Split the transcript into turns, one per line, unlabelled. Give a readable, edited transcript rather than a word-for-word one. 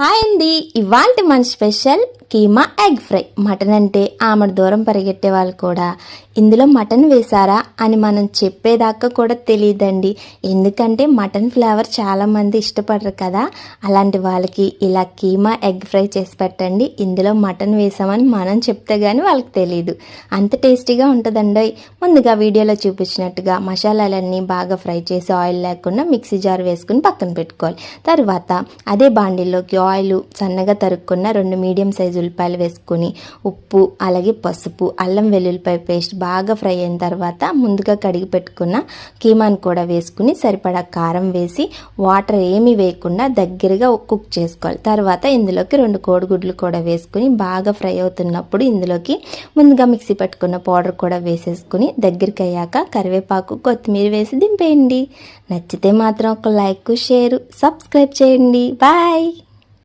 Hi అండి, ఇవాల్టి మన special keema egg fry. Mutton అంటే ఆమెడు దూరం పరిగెట్టే వాళ్ళు కూడా ఇందులో మటన్ వేశారా అని మనం చెప్పేదాకా కూడా తెలియదండి. ఎందుకంటే మటన్ ఫ్లేవర్ చాలామంది ఇష్టపడరు కదా. అలాంటి వాళ్ళకి ఇలా కీమా ఎగ్ ఫ్రై చేసి పెట్టండి. ఇందులో మటన్ వేసామని మనం చెప్తే కానీ వాళ్ళకి తెలియదు. అంత టేస్టీగా ఉంటుందండి. ముందుగా వీడియోలో చూపించినట్టుగా మసాలాలన్నీ బాగా ఫ్రై చేసి ఆయిల్ లేకుండా మిక్సీ జార్ వేసుకుని పక్కన పెట్టుకోవాలి. తర్వాత అదే బాండిల్లోకి ఆయిల్, సన్నగా తరుక్కున్న 2 మీడియం సైజు ఉల్లిపాయలు వేసుకుని ఉప్పు, అలాగే పసుపు, అల్లం వెల్లుల్లిపాయ పేస్ట్ బాగా ఫ్రై అయిన తర్వాత ముందుగా కడిగి పెట్టుకున్న కీమాను కూడా వేసుకుని సరిపడా కారం వేసి వాటర్ ఏమీ వేయకుండా దగ్గరగా కుక్ చేసుకోవాలి. తర్వాత ఇందులోకి 2 కోడిగుడ్లు కూడా వేసుకుని బాగా ఫ్రై అవుతున్నప్పుడు ఇందులోకి ముందుగా మిక్సీ పెట్టుకున్న పౌడర్ కూడా వేసేసుకుని దగ్గరికి అయ్యాక కరివేపాకు, కొత్తిమీర వేసి దింపేయండి. నచ్చితే మాత్రం ఒక లైక్, షేర్, సబ్స్క్రైబ్ చేయండి. బాయ్.